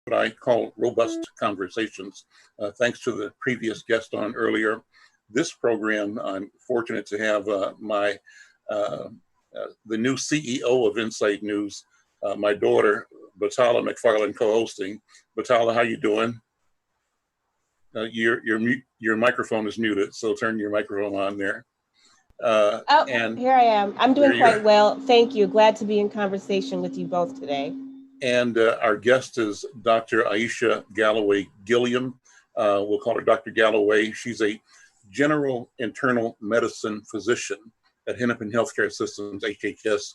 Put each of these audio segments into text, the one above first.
what I call robust conversations. Thanks to the previous guest on earlier, this program, I'm fortunate to have uh, the new CEO of Insight News, my daughter, Batala McFarlane, co-hosting. Batala, how you doing? Your microphone is muted, so turn your microphone on there. Oh, And here I am. I'm there doing you quite are. well. Thank you. Glad to be in conversation with you both today. And our guest is Dr. Iesha Galloway Gilliam. We'll call her Dr. Galloway. She's a general internal medicine physician at Hennepin Healthcare Systems, HHS.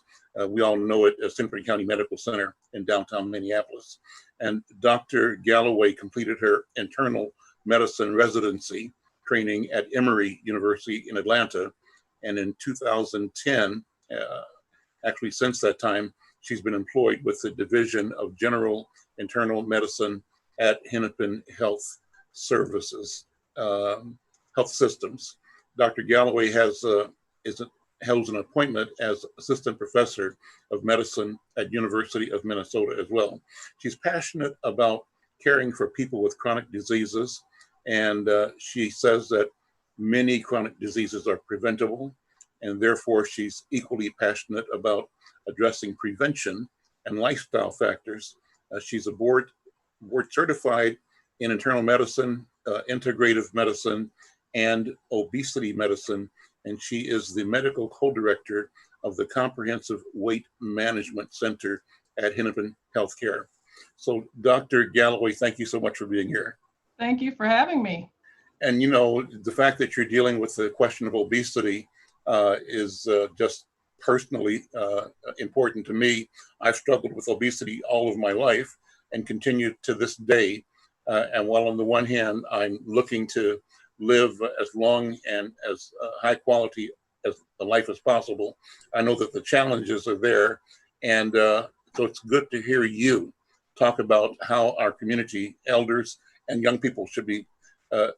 We all know it as Hennepin County Medical Center in downtown Minneapolis. And Dr. Galloway completed her internal medicine residency training at Emory University in Atlanta. And in 2010, actually since that time, she's been employed with the Division of General Internal Medicine at Hennepin Services, Health Systems. Dr. Galloway holds an appointment as assistant professor of medicine at University of Minnesota as well. She's passionate about caring for people with chronic diseases, and she says that many chronic diseases are preventable, and therefore she's equally passionate about addressing prevention and lifestyle factors. She's a board certified in internal medicine, integrative medicine, and obesity medicine, and she is the medical co-director of the Comprehensive Weight Management Center at Hennepin Healthcare. So, Dr. Galloway, thank you so much for being here. Thank you for having me. And the fact that you're dealing with the question of obesity is just personally important to me. I've struggled with obesity all of my life and continue to this day. And while on the one hand, I'm looking to live as long and as high quality as a life as possible, I know that the challenges are there. And so it's good to hear you talk about how our community elders and young people should be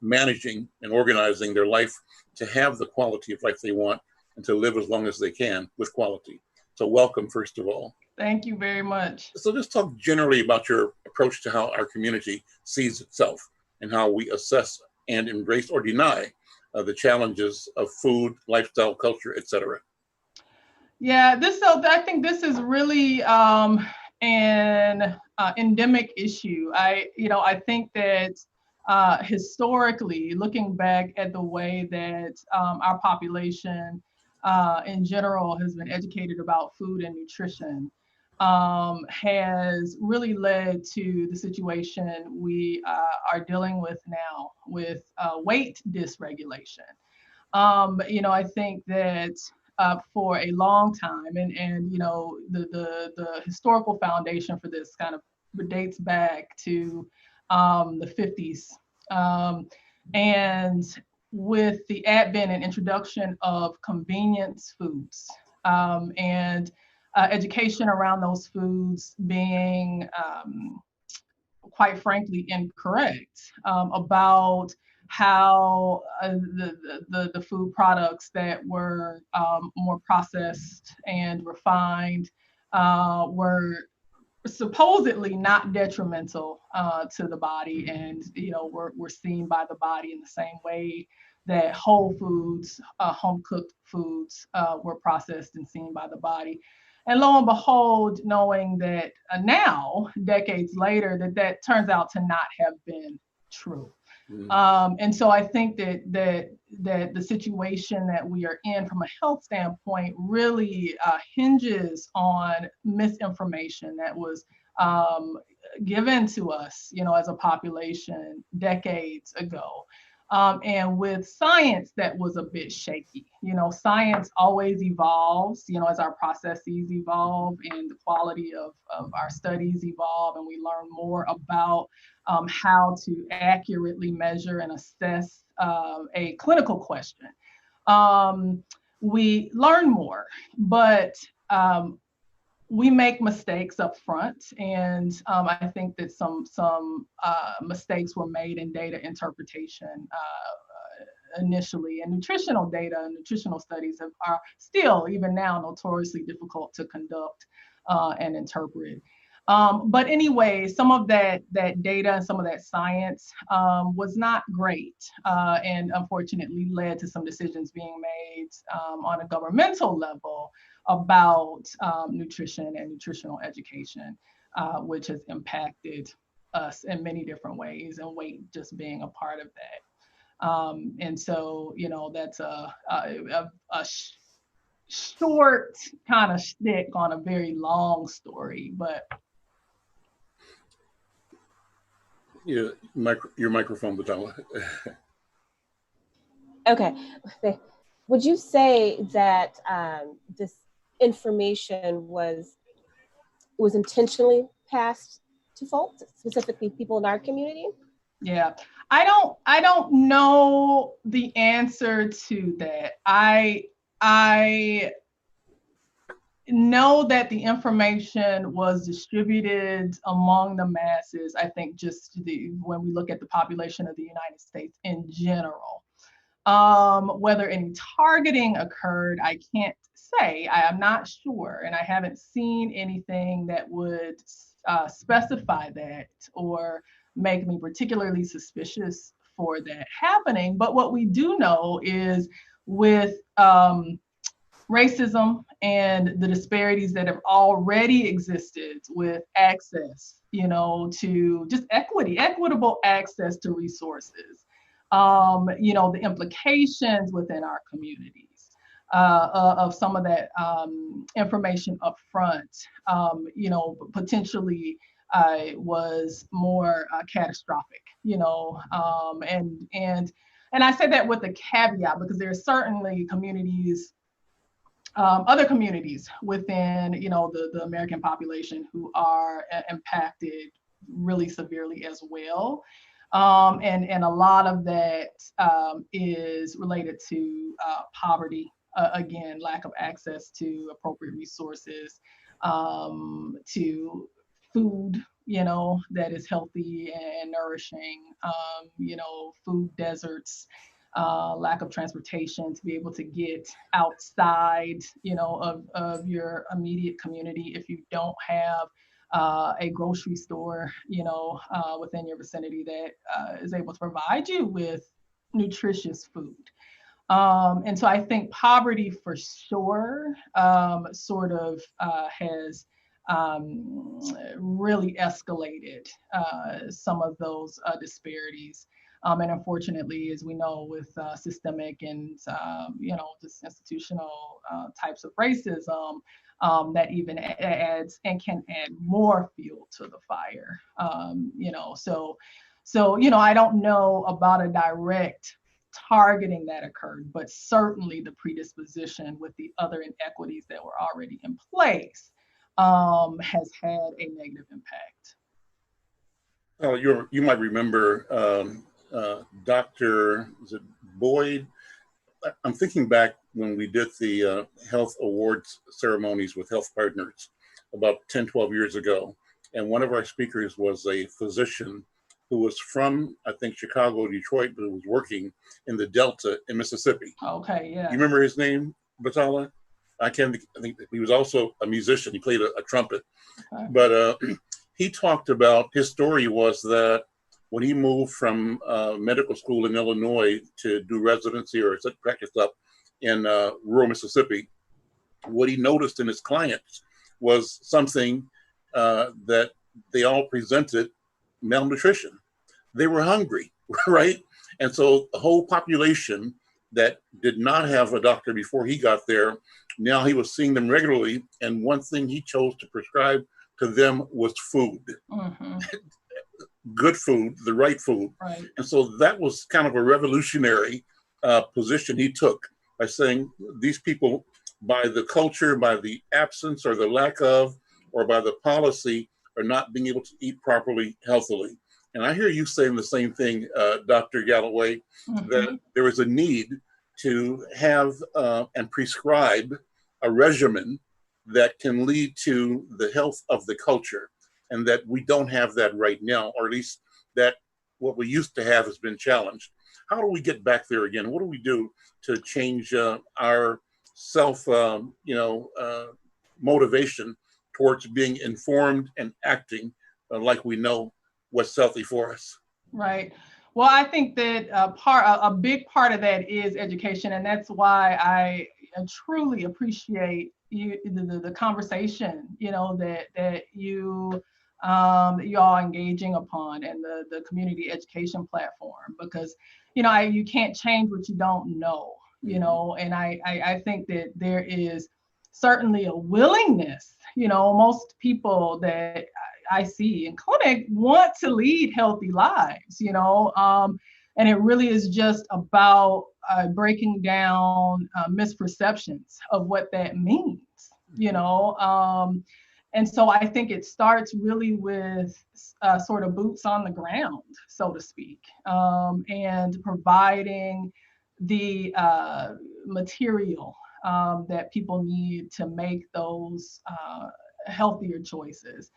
managing and organizing their life to have the quality of life they want and to live as long as they can with quality. So welcome, first of all. Thank you very much. So just talk generally about your approach to how our community sees itself and how we assess and embrace or deny the challenges of food, lifestyle, culture, etc. Yeah, I think this is really an endemic issue. I think that historically, looking back at the way that our population in general has been educated about food and nutrition, has really led to the situation we are dealing with now with weight dysregulation. I think that for a long time, and the historical foundation for this kind of dates back to the 50s. And with the advent and introduction of convenience foods, and education around those foods being, quite frankly, incorrect about how the food products that were more processed and refined were supposedly not detrimental to the body, and were seen by the body in the same way that whole foods, home cooked foods, were processed and seen by the body. And lo and behold, knowing that now, decades later, that turns out to not have been true. And so I think that the situation that we are in from a health standpoint really hinges on misinformation that was given to us, as a population decades ago. And with science that was a bit shaky. Science always evolves, as our processes evolve and the quality of our studies evolve, and we learn more about how to accurately measure and assess a clinical question. We learn more, but we make mistakes up front, and I think that some mistakes were made in data interpretation initially, and nutritional data and nutritional studies are still, even now, notoriously difficult to conduct and interpret. But anyway, some of that data and some of that science was not great, and unfortunately led to some decisions being made on a governmental level about nutrition and nutritional education, which has impacted us in many different ways, and weight just being a part of that. And so, you know, that's a short kind of shtick on a very long story, but. Yeah, your microphone, Batala. Okay. Would you say that this information was intentionally passed to folks, specifically people in our community? Yeah, I don't know the answer to that. I know that the information was distributed among the masses. I think just when we look at the population of the United States in general. Whether any targeting occurred, I can't say. I am not sure, and I haven't seen anything that would specify that or make me particularly suspicious for that happening. But what we do know is with racism and the disparities that have already existed with access, you know, to just equitable access to resources, you know, the implications within our communities of some of that information up front, you know, potentially was more catastrophic, you know, and I say that with a caveat because there are certainly communities, other communities within, you know, the American population who are impacted really severely as well. And a lot of that is related to poverty, again, lack of access to appropriate resources, to food, you know, that is healthy and nourishing, you know, food deserts, lack of transportation to be able to get outside, you know, of your immediate community if you don't have a grocery store, you know, within your vicinity that is able to provide you with nutritious food. And so I think poverty for sure sort of has really escalated some of those disparities. And unfortunately, as we know, with systemic and, you know, just institutional types of racism, that even adds and can add more fuel to the fire. You know, so, you know, I don't know about a direct targeting that occurred, but certainly the predisposition with the other inequities that were already in place has had a negative impact. Oh, you might remember Dr. Is it Boyd? I'm thinking back when we did the health awards ceremonies with Health Partners about 10, 12 years ago. And one of our speakers was a physician who was from, I think, Chicago, Detroit, but who was working in the Delta in Mississippi. Okay, yeah. You remember his name, Batala? I think he was also a musician. He played a trumpet. Okay. But he talked about, his story was that when he moved from medical school in Illinois to do residency or practice up in rural Mississippi, what he noticed in his clients was something that they all presented malnutrition. They were hungry, right? And so the whole population that did not have a doctor before he got there, now he was seeing them regularly. And one thing he chose to prescribe to them was food. Mm-hmm. Good food, the right food. Right. And so that was kind of a revolutionary position he took by saying these people, by the culture, by the absence or the lack of, or by the policy, are not being able to eat properly, healthily. And I hear you saying the same thing, Dr. Galloway, mm-hmm. that there is a need to have and prescribe a regimen that can lead to the health of the culture, and that we don't have that right now, or at least that what we used to have has been challenged. How do we get back there again? What do we do to change our self, motivation towards being informed and acting like we know what's healthy for us. Right. Well, I think that a big part of that is education, and that's why I truly appreciate the conversation, that you all engaging upon, and the community education platform, because you can't change what you don't know, and I think that there is certainly a willingness, most people that I see in clinic want to lead healthy lives, and it really is just about breaking down misperceptions of what that means, and so I think it starts really with sort of boots on the ground, so to speak, and providing the material that people need to make those healthier choices.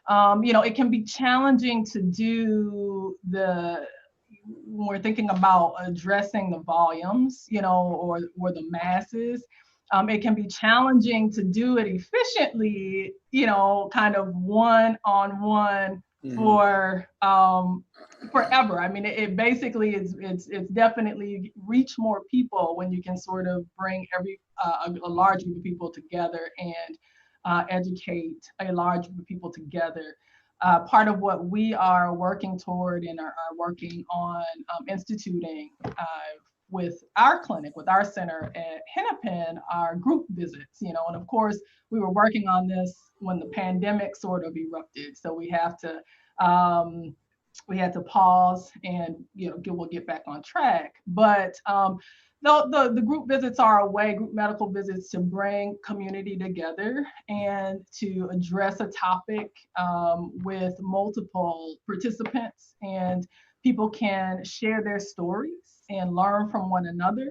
It can be challenging to do when we're thinking about addressing the volumes, or the masses. It can be challenging to do it efficiently, kind of one-on-one for forever. I mean, it basically it's definitely reach more people when you can sort of bring a large group of people together and educate a large group of people together. Part of what we are working toward and are working on instituting with our clinic, with our center at Hennepin, are group visits, and of course we were working on this when the pandemic sort of erupted, so we had to pause and we'll get back on track. But the group visits are a way, group medical visits, to bring community together and to address a topic with multiple participants, and people can share their stories and learn from one another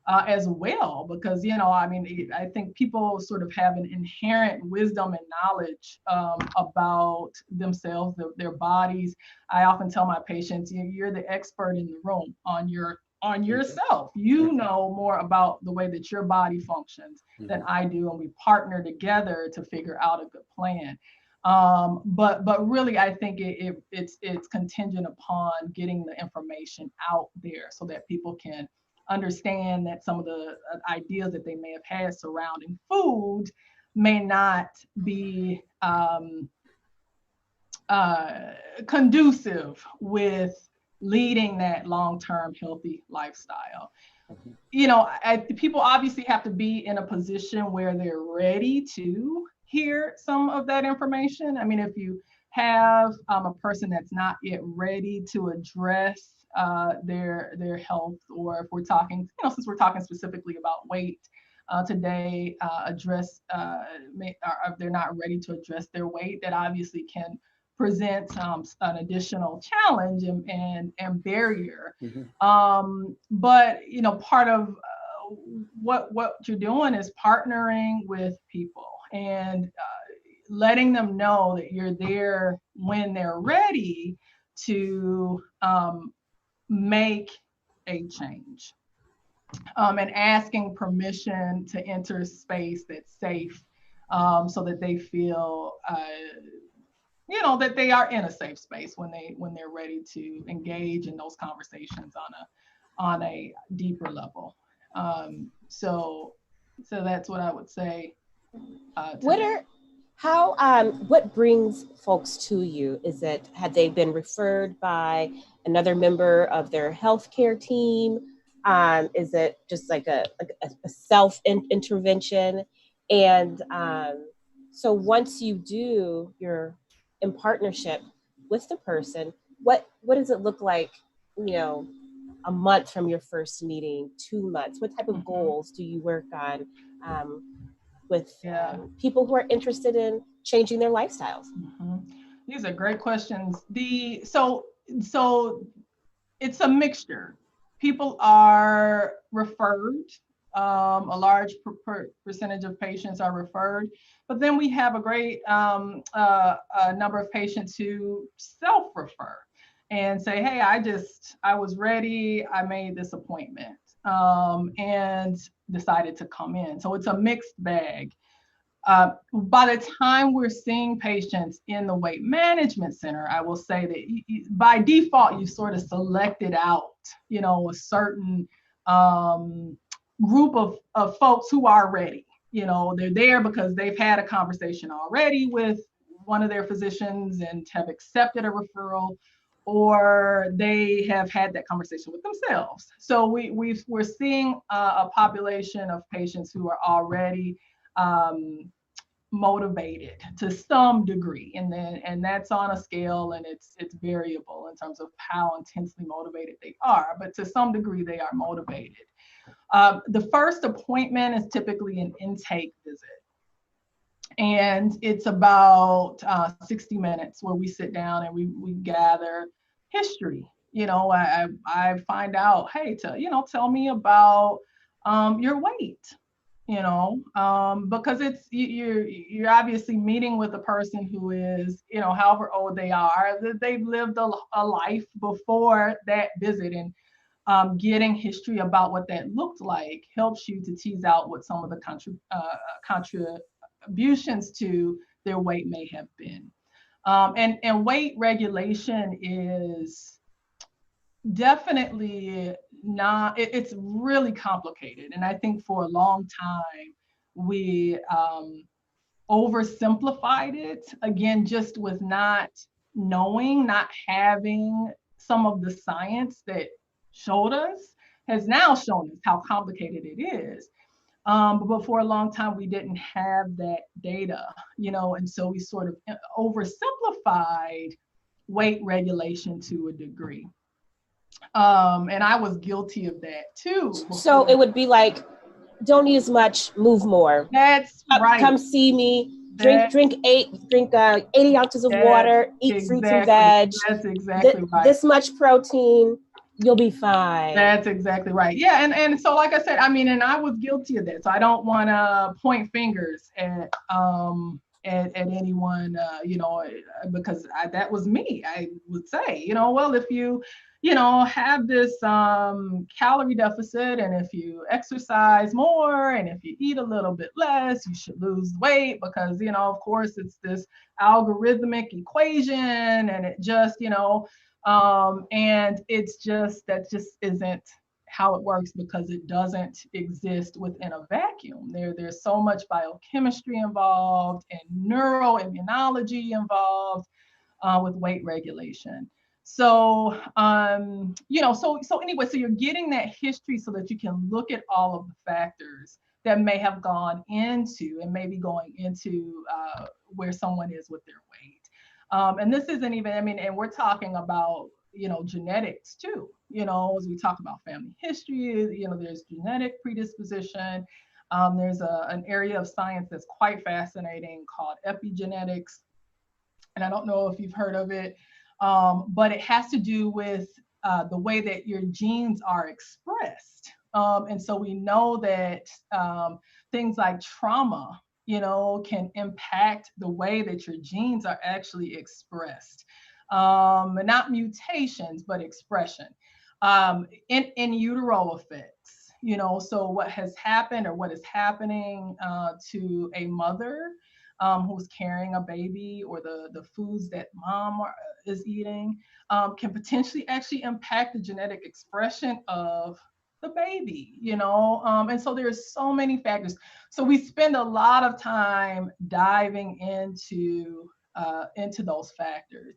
as well, because I think people sort of have an inherent wisdom and knowledge about themselves, their bodies. I often tell my patients, you're the expert in the room on yourself. You know more about the way that your body functions than I do, and we partner together to figure out a good plan. But really, I think it's contingent upon getting the information out there so that people can understand that some of the ideas that they may have had surrounding food may not be conducive with leading that long-term healthy lifestyle. People obviously have to be in a position where they're ready to hear some of that information. I mean, if you have a person that's not yet ready to address their health, or if we're talking, since we're talking specifically about weight today, if they're not ready to address their weight, that obviously can present an additional challenge and barrier. But part of what you're doing is partnering with people and letting them know that you're there when they're ready to make a change, and asking permission to enter space that's safe, so that they feel that they are in a safe space when they're ready to engage in those conversations on a deeper level. So that's what I would say. What brings folks to you? Had they been referred by another member of their healthcare team? Is it just like a self-intervention? And so once you're in partnership with the person, what does it look like, a month from your first meeting, 2 months? What type of goals do you work on with people who are interested in changing their lifestyles? These are great questions. So it's a mixture. People are referred. A large percentage of patients are referred, but then we have a great number of patients who self-refer and say, hey, I was ready, I made this appointment, and decided to come in. So it's a mixed bag. By the time we're seeing patients in the weight management center, I will say that by default, you sort of selected out, a certain group of folks who are ready. They're there because they've had a conversation already with one of their physicians and have accepted a referral, or they have had that conversation with themselves. So we're seeing a population of patients who are already motivated to some degree, and that's on a scale, and it's variable in terms of how intensely motivated they are, but to some degree they are motivated. The first appointment is typically an intake visit, and it's about 60 minutes where we sit down and we gather history. I find out, hey, tell me about your weight. Because you're obviously meeting with a person who is, however old they are, that they've lived a life before that visit, and getting history about what that looked like helps you to tease out what some of the contributions to their weight may have been. And weight regulation is definitely not, it's really complicated. And I think for a long time, we oversimplified it, again, just with not knowing, not having some of the science that showed us, has now shown us how complicated it is. But for a long time, we didn't have that data, and so we sort of oversimplified weight regulation to a degree. And I was guilty of that too. So it would be like, don't eat as much, move more. That's right. Come see me. Drink 80 ounces of water. Eat fruits and veg. That's exactly right. This much protein, you'll be fine. That's exactly right. Yeah, and so like I said, and I was guilty of that. So I don't want to point fingers at anyone, because that was me. I would say, well, if you have this calorie deficit, and if you exercise more, and if you eat a little bit less, you should lose weight, because, of course, it's this algorithmic equation, and it just, and that just isn't how it works, because it doesn't exist within a vacuum. There's so much biochemistry involved and neuroimmunology involved with weight regulation. So, so anyway, so you're getting that history so that you can look at all of the factors that may have gone into and maybe going into where someone is with their weight. And this isn't even, and we're talking about, genetics too, as we talk about family history, there's genetic predisposition. There's an area of science that's quite fascinating called epigenetics. And I don't know if you've heard of it. But it has to do with the way that your genes are expressed. And so we know that things like trauma, can impact the way that your genes are actually expressed. Not mutations, but expression. In utero effects, so what has happened, or what is happening to a mother who's carrying a baby, or the foods that mom is eating, can potentially actually impact the genetic expression of the baby, and so there's so many factors. So we spend a lot of time diving into those factors.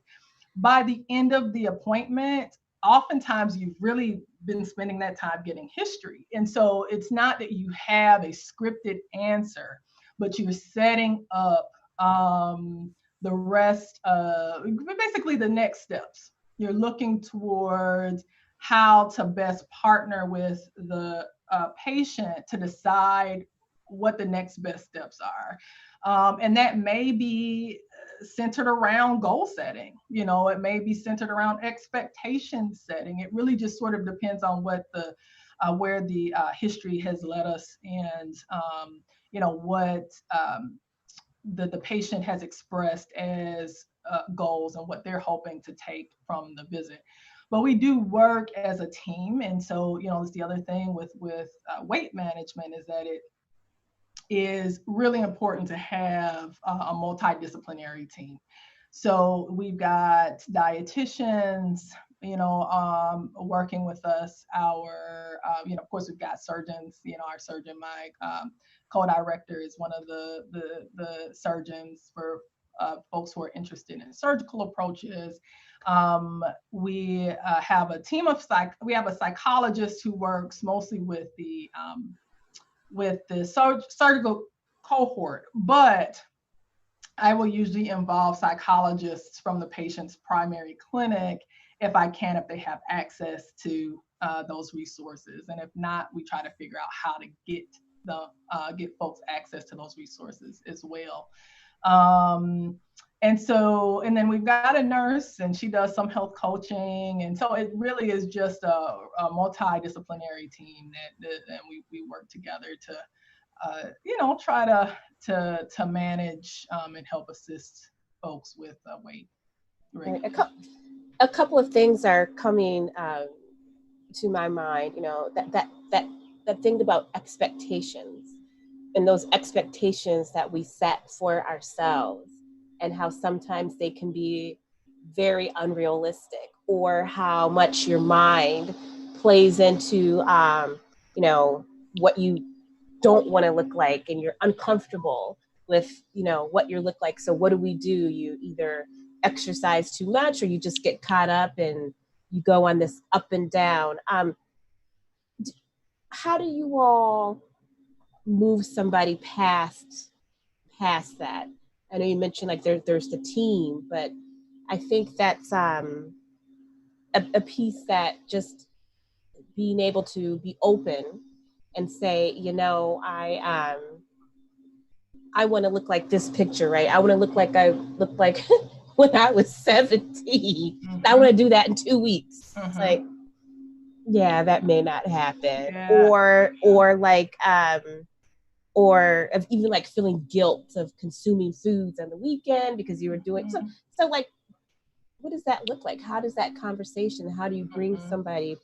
By the end of the appointment, oftentimes you've really been spending that time getting history. And so it's not that you have a scripted answer, but you're setting up the rest of, basically the next steps. You're looking towards how to best partner with the patient to decide what the next best steps are. And that may be centered around goal setting. It may be centered around expectation setting. It really just sort of depends on what where the history has led us, and what the patient has expressed as goals, and what they're hoping to take from the visit. But we do work as a team, and so it's the other thing with weight management, is that is really important to have a multidisciplinary team. So we've got dietitians, working with us. Of course, we've got surgeons. Our surgeon, my co-director, is one of the surgeons for folks who are interested in surgical approaches. We have a team of we have a psychologist who works mostly with the surgical cohort, but I will usually involve psychologists from the patient's primary clinic if I can, if they have access to those resources. And if not, we try to figure out how to get folks access to those resources as well. And then we've got a nurse, and she does some health coaching. And so it really is just a multidisciplinary team that we work together to try to manage and help assist folks with weight. Right. A couple of things are coming to my mind. That thing about expectations, and those expectations that we set for ourselves, and how sometimes they can be very unrealistic, or how much your mind plays into what you don't want to look like, and you're uncomfortable with what you look like. So what do? You either exercise too much, or you just get caught up and you go on this up and down. How do you all move somebody past that? I know you mentioned like there's the team, but I think that's a piece that just being able to be open and say, I want to look like this picture, right? I want to look like I looked like when I was 17. Mm-hmm. I want to do that in 2 weeks. Mm-hmm. It's like, yeah, that may not happen. Yeah. Or of even like feeling guilt of consuming foods on the weekend because you were doing so like, what does that look like? How does that conversation, how do you bring somebody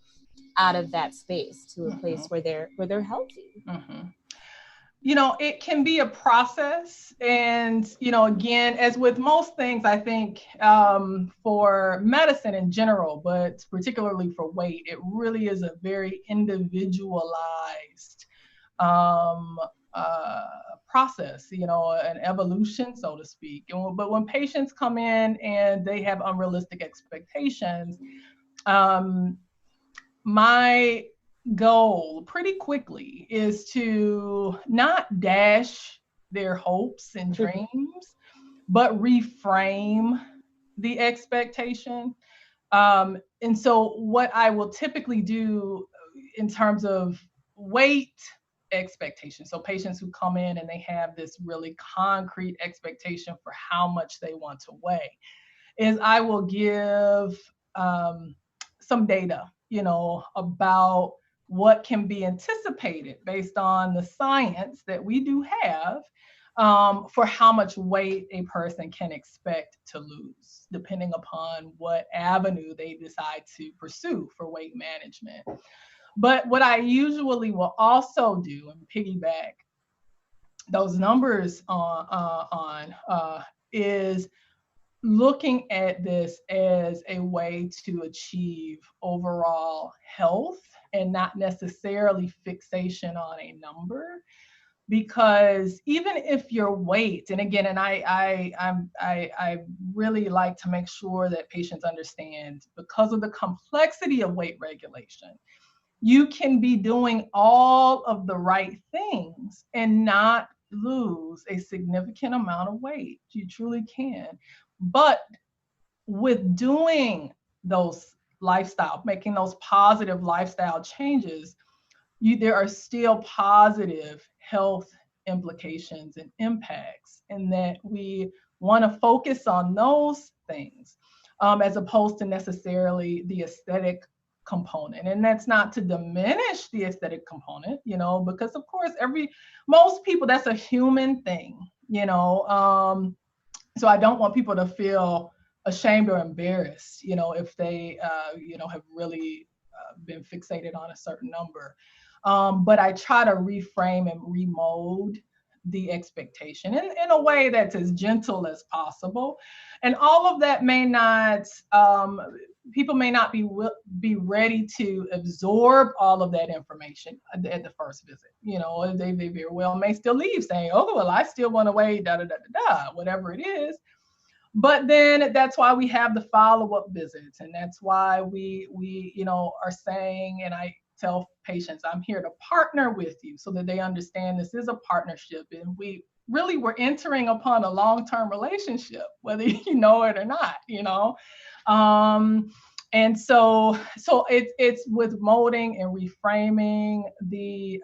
out of that space to a place where they're healthy? It can be a process. And, again, as with most things, I think for medicine in general, but particularly for weight, it really is a very individualized process, an evolution, so to speak. But when patients come in and they have unrealistic expectations, my goal pretty quickly is to not dash their hopes and dreams, but reframe the expectation. And so what I will typically do in terms of weight expectation, so patients who come in and they have this really concrete expectation for how much they want to weigh, is I will give some data, about what can be anticipated based on the science that we do have for how much weight a person can expect to lose, depending upon what avenue they decide to pursue for weight management. But what I usually will also do and piggyback those numbers on is looking at this as a way to achieve overall health and not necessarily fixation on a number. Because even if your weight, and again, and I really like to make sure that patients understand, because of the complexity of weight regulation, you can be doing all of the right things and not lose a significant amount of weight. You truly can. But with doing those making those positive lifestyle changes, there are still positive health implications and impacts, and that we want to focus on those things as opposed to necessarily the aesthetic component. And that's not to diminish the aesthetic component, because of course most people, that's a human thing, so I don't want people to feel ashamed or embarrassed, if they, have really been fixated on a certain number. But I try to reframe and remold the expectation in a way that's as gentle as possible. And all of that may not, people may not be ready to absorb all of that information at the first visit. You know, they very well may still leave saying, oh, well, I still want to wait, whatever it is. But then that's why we have the follow-up visits. And that's why we you know, are saying, and I tell patients, I'm here to partner with you so that they understand this is a partnership. And we're entering upon a long-term relationship, whether you know it or not, you know. And so it's with molding and reframing the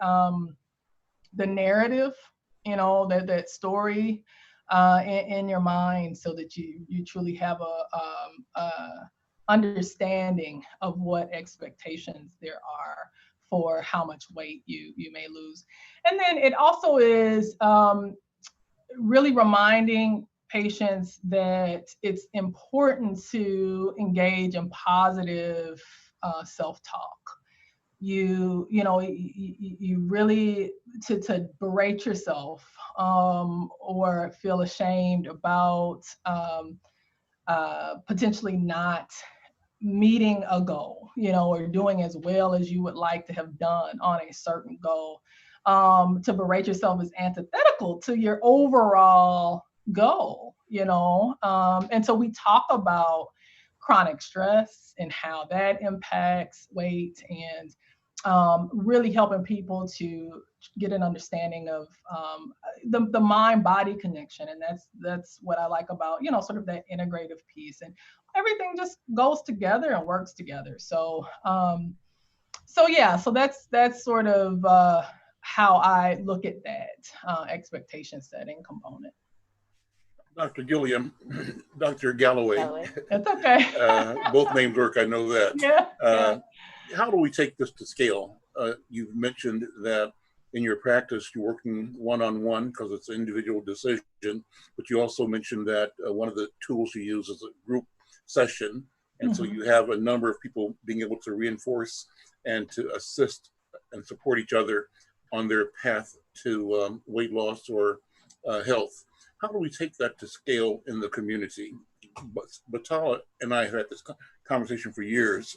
narrative, you know, that story in your mind, so that you truly have a understanding of what expectations there are for how much weight you may lose. And then it also is really reminding patients that it's important to engage in positive self-talk. You really to berate yourself or feel ashamed about potentially not meeting a goal, you know, or doing as well as you would like to have done on a certain goal. To berate yourself is antithetical to your overall goal, you know. And so we talk about chronic stress and how that impacts weight, and really helping people to get an understanding of the mind-body connection. And that's what I like about, you know, sort of that integrative piece, and everything just goes together and works together. So yeah, so that's sort of how I look at that expectation setting component. Dr. Gilliam, Dr. Galloway. That's okay. Both names work, I know that. Yeah. How do we take this to scale? You've mentioned that in your practice, you're working one-on-one because it's an individual decision, but you also mentioned that one of the tools you use is a group session. And so you have a number of people being able to reinforce and to assist and support each other on their path to weight loss or health. How do we take that to scale in the community? Batala and I have had this conversation for years.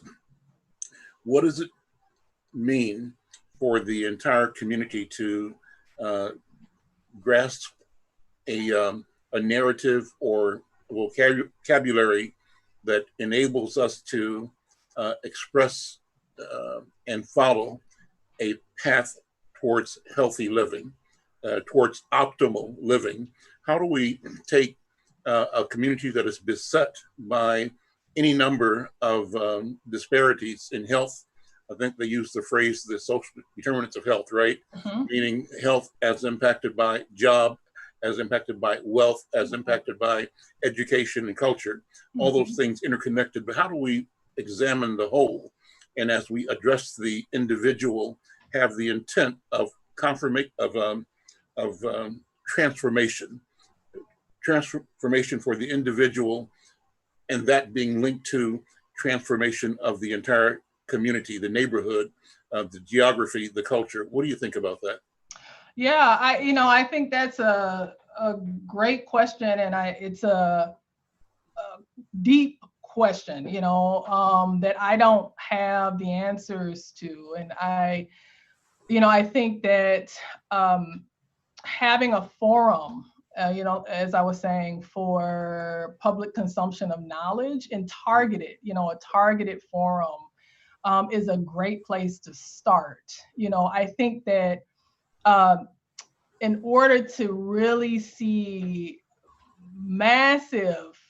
What does it mean for the entire community to grasp a narrative or vocabulary that enables us to express and follow a path towards healthy living, towards optimal living? How do we take a community that is beset by any number of disparities in health? I think they use the phrase the social determinants of health, right? Meaning health as impacted by job, as impacted by wealth, as impacted by education and culture, all those things interconnected. But how do we examine the whole? And as we address the individual, have the intent of transformation for the individual, and that being linked to transformation of the entire community, the neighborhood, the geography, the culture. What do you think about that? Yeah, I think that's a great question, and it's a deep question, that I don't have the answers to. And I think that having a forum, as I was saying, for public consumption of knowledge and a targeted forum is a great place to start. I think that in order to really see massive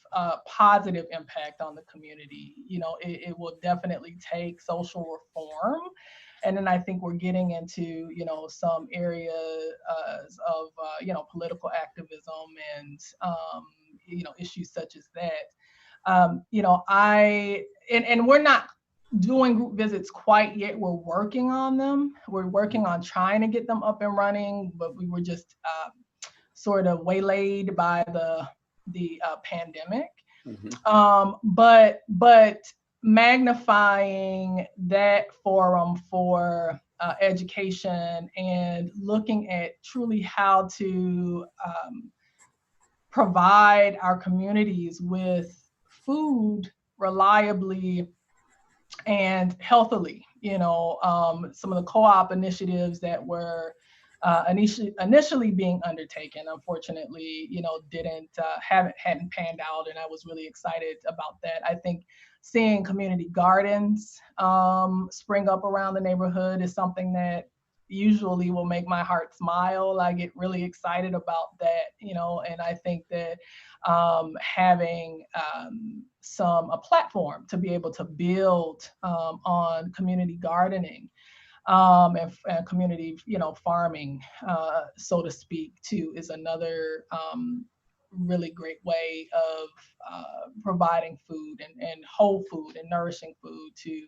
positive impact on the community, it will definitely take social reform. And then I think we're getting into, some areas of, political activism and, issues such as that. And we're not doing group visits quite yet. We're working on them. We're working on trying to get them up and running, but we were just sort of waylaid by the pandemic. But magnifying that forum for education and looking at truly how to provide our communities with food reliably and healthily. Some of the co-op initiatives that were initially being undertaken, unfortunately, hadn't panned out, and I was really excited about that. I think seeing community gardens spring up around the neighborhood is something that usually will make my heart smile. I get really excited about that, and I think that having a platform to be able to build on community gardening and community, farming, so to speak, too, is another really great way of providing food and whole food and nourishing food to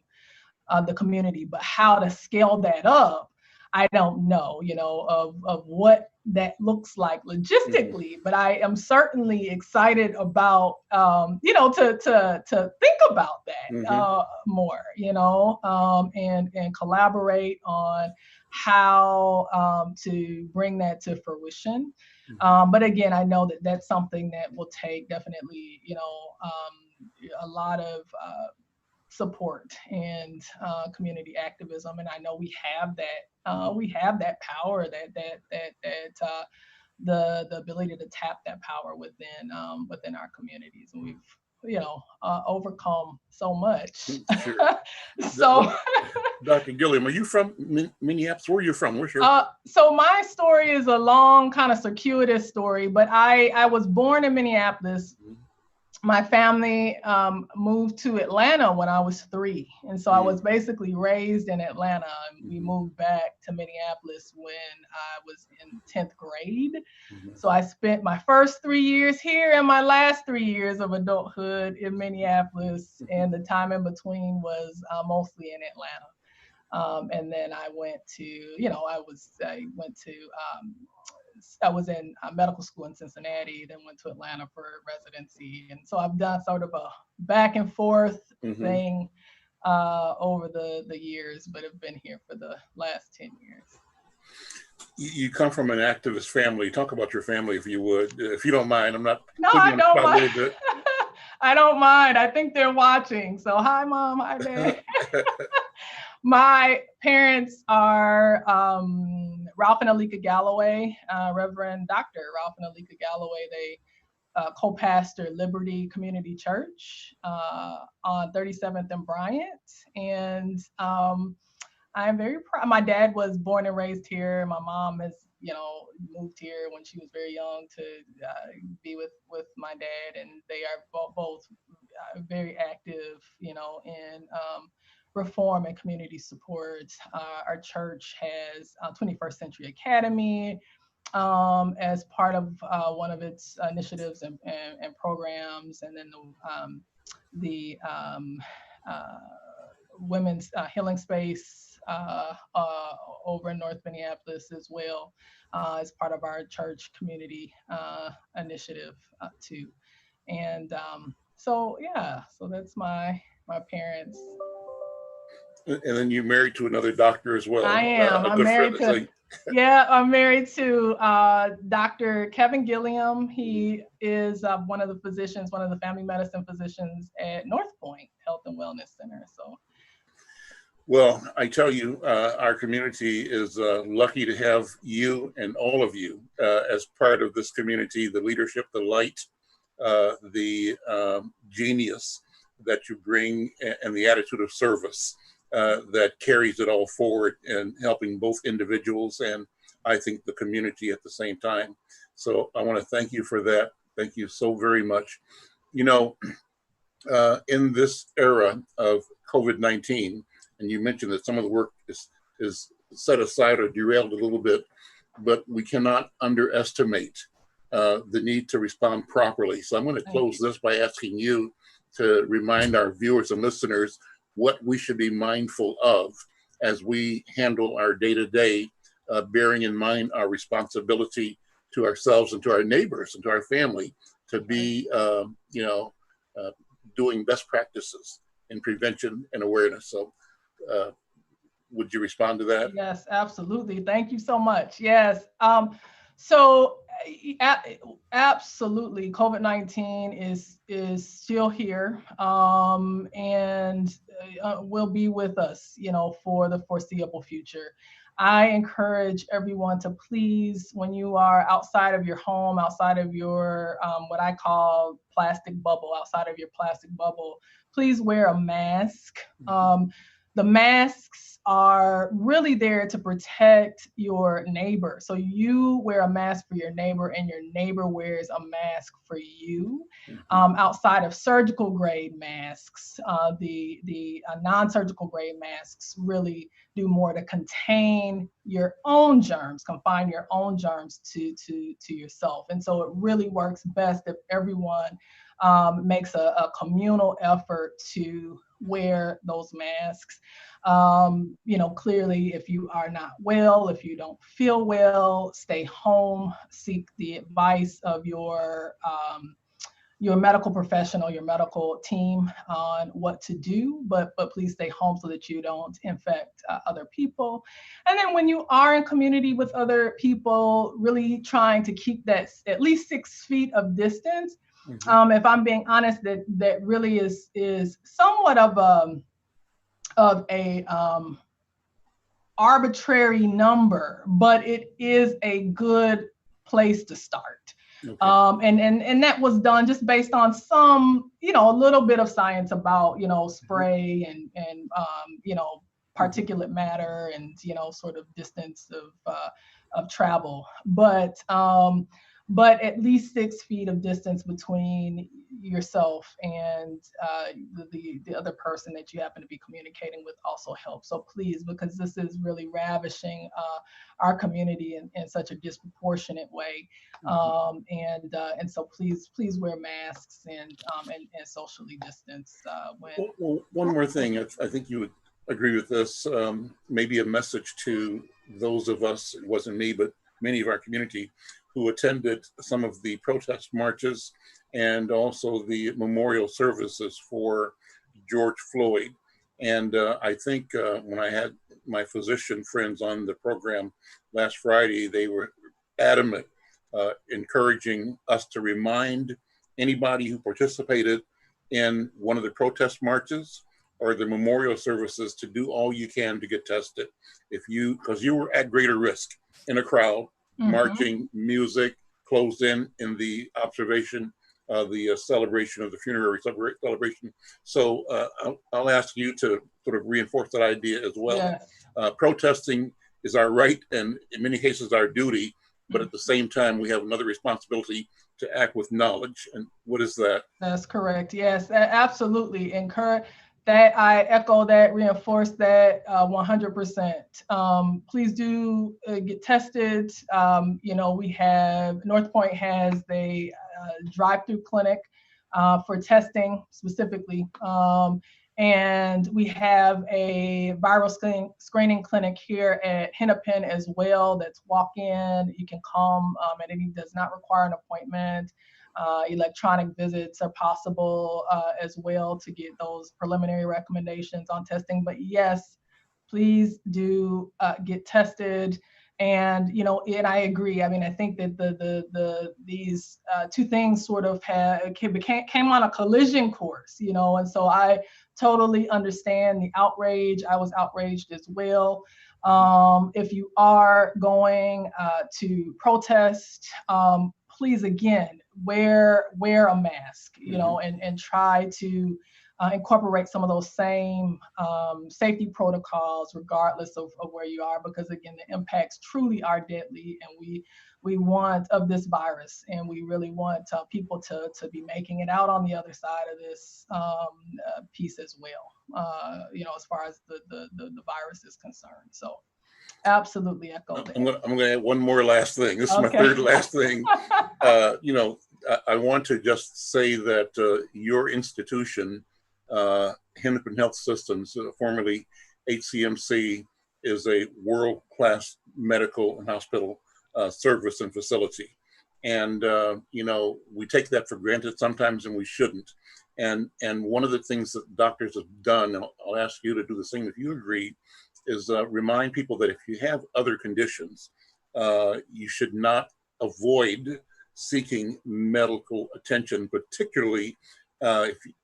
the community. But how to scale that up, I don't know, of what that looks like logistically, but I am certainly excited about, to think about that more, and collaborate on how to bring that to fruition. But again, I know that that's something that will take definitely, a lot of support and community activism, and I know we have that power, the ability to tap that power within our communities, and we've overcome so much. Sure. So Dr. Gilliam, are you from Minneapolis? Where are you from? Where's your so my story is a long kind of circuitous story, but I was born in Minneapolis. My family moved to Atlanta when I was 3. And so I was basically raised in Atlanta. We moved back to Minneapolis when I was in 10th grade. So I spent my first 3 years here and my last 3 years of adulthood in Minneapolis. And the time in between was mostly in Atlanta. And then I went to, I was in medical school in Cincinnati, then went to Atlanta for residency. And so I've done sort of a back and forth thing over the years, but have been here for the last 10 years. You come from an activist family. Talk about your family, if you would, if you don't mind. I'm not. No, I don't mind. I don't mind. I think they're watching. So hi, Mom. Hi, Dad. My parents are Ralph and Alika Galloway, Reverend Dr. Ralph and Alika Galloway. They co-pastor Liberty Community Church on 37th and Bryant. And I'm very proud. My dad was born and raised here. My mom has, moved here when she was very young to be with my dad. And they are both very active, in reform and community support. Our church has 21st Century Academy as part of one of its initiatives and programs, and then the women's healing space over in North Minneapolis as well, as part of our church community initiative too. And so that's my parents. And then you're married to another doctor as well. I am. I'm married to Dr. Kevin Gilliam. He is one of the family medicine physicians at North Point Health and Wellness Center. So, well, I tell you, our community is lucky to have you and all of you as part of this community, the leadership, the light, the genius that you bring, and the attitude of service that carries it all forward and helping both individuals and I think the community at the same time. So I want to thank you for that. Thank you so very much. In this era of COVID-19, and you mentioned that some of the work is set aside or derailed a little bit, but we cannot underestimate the need to respond properly. So I'm going to close this by asking you to remind our viewers and listeners what we should be mindful of as we handle our day-to-day, bearing in mind our responsibility to ourselves and to our neighbors and to our family to be, doing best practices in prevention and awareness. So Would you respond to that? Yes, absolutely. Thank you so much. Yes. So absolutely, COVID-19 is still here, and will be with us, for the foreseeable future. I encourage everyone to please, when you are outside of your home, outside of your what I call plastic bubble, outside of your plastic bubble, please wear a mask. The masks are really there to protect your neighbor. So you wear a mask for your neighbor, and your neighbor wears a mask for you. Outside of surgical grade masks, the non-surgical grade masks really do more to contain your own germs, confine your own germs to yourself. And so it really works best if everyone makes a communal effort to wear those masks. Clearly, if you are not well, if you don't feel well, stay home, seek the advice of your medical professional, your medical team on what to do, but please stay home so that you don't infect other people. And then when you are in community with other people, really trying to keep that at least 6 feet of distance. If I'm being honest, that really is somewhat of a arbitrary number, but it is a good place to start. Okay. And that was done just based on some, a little bit of science about, spray and particulate matter and, sort of distance of travel. But at least 6 feet of distance between yourself and the other person that you happen to be communicating with also helps. So please, because this is really ravishing our community in such a disproportionate way. And so please wear masks and socially distance. Well, one more thing, I think you would agree with this, maybe a message to those of us, it wasn't me, but many of our community who attended some of the protest marches and also the memorial services for George Floyd. And I think when I had my physician friends on the program last Friday, they were adamant, encouraging us to remind anybody who participated in one of the protest marches or the memorial services to do all you can to get tested. Because you were at greater risk in a crowd, marching, music, closed in the observation, the celebration of the funerary celebration. So I'll ask you to sort of reinforce that idea as well. Yes. Protesting is our right and in many cases our duty, but at the same time, we have another responsibility to act with knowledge. And what is that? That's correct. Yes, absolutely. That I echo that, reinforce that 100%. Please do get tested. We have, North Point has the drive-through clinic for testing specifically. And we have a viral screening clinic here at Hennepin as well. That's walk-in. You can come, and it does not require an appointment. Electronic visits are possible as well to get those preliminary recommendations on testing. But yes, please do get tested. And and I agree. I mean, I think that these two things sort of came on a collision course, and so I totally understand the outrage. I was outraged as well. If you are going to protest, please again wear a mask, and try to incorporate some of those same safety protocols regardless of where you are, because again, the impacts truly are deadly, and we want of this virus, and we really want people to be making it out on the other side of this piece as well, as far as the virus is concerned. So absolutely echo that. I'm going to add one more last thing. This is my third last thing. I want to just say that your institution, Hennepin Health Systems, formerly HCMC, is a world-class medical and hospital service and facility. And, we take that for granted sometimes, and we shouldn't. And one of the things that doctors have done, and I'll ask you to do the same if you agree, is remind people that if you have other conditions, you should not avoid seeking medical attention, particularly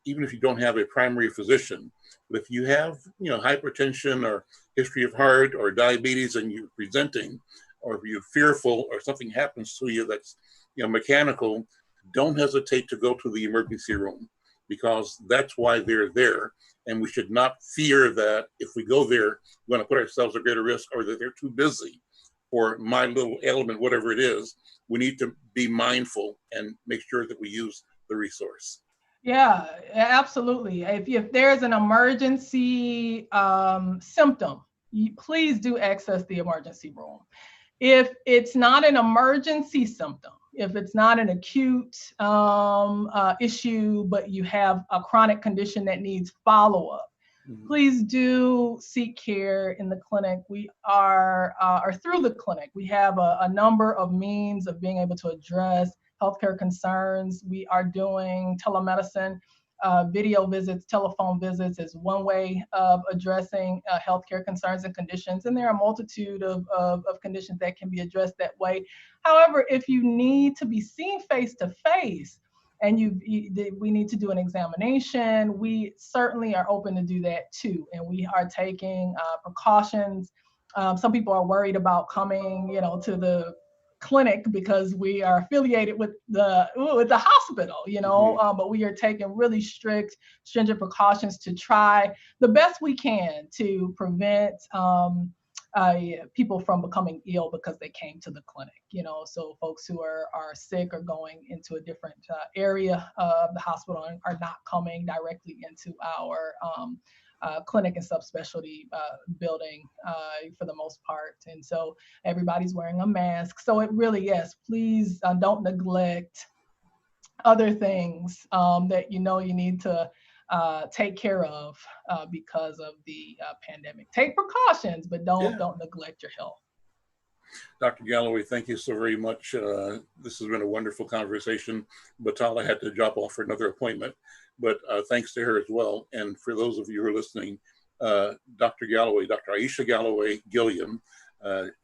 even if you don't have a primary physician. But if you have, hypertension or history of heart or diabetes and you're presenting, or if you're fearful or something happens to you that's, mechanical, don't hesitate to go to the emergency room, because that's why they're there. And we should not fear that if we go there, we're going to put ourselves at greater risk, or that they're too busy for my little ailment, whatever it is. We need to be mindful and make sure that we use the resource. Yeah, absolutely. If there's an emergency symptom, please do access the emergency room. If it's not an emergency symptom, if it's not an acute issue, but you have a chronic condition that needs follow-up, please do seek care in the clinic. We are, or through the clinic, we have a number of means of being able to address healthcare concerns. We are doing telemedicine, video visits, telephone visits is one way of addressing healthcare concerns and conditions. And there are a multitude of conditions that can be addressed that way. However, if you need to be seen face to face, and we need to do an examination, we certainly are open to do that too. And we are taking precautions. Some people are worried about coming, to the clinic because we are affiliated with the hospital, but we are taking really stringent precautions to try the best we can to prevent people from becoming ill because they came to the clinic, so folks who are sick or going into a different area of the hospital are not coming directly into our clinic and subspecialty building for the most part. And so everybody's wearing a mask. So it really, yes, please don't neglect other things that you need to take care of because of the pandemic. Take precautions, but don't neglect your health. Dr. Galloway, thank you so very much. This has been a wonderful conversation. Batala had to drop off for another appointment, but thanks to her as well. And for those of you who are listening, Dr. Galloway, Dr. Iesha Galloway Gilliam,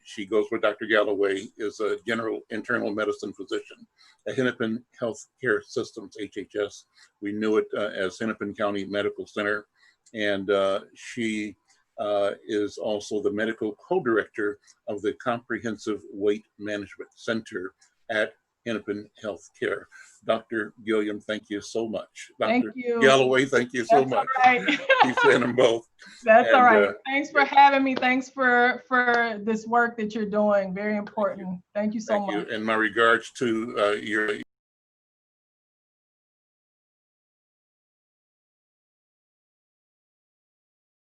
she goes with Dr. Galloway, is a general internal medicine physician at Hennepin Healthcare Systems, HHS. We knew it as Hennepin County Medical Center. And she is also the medical co-director of the Comprehensive Weight Management Center at Hennepin Healthcare. Dr. Gilliam, thank you so much. Thank Dr. you. Galloway, thank you so That's much. All right. Keep saying them both. That's all right. Thanks for having me. Thanks for this work that you're doing. Very important. Thank you so much. And my regards to your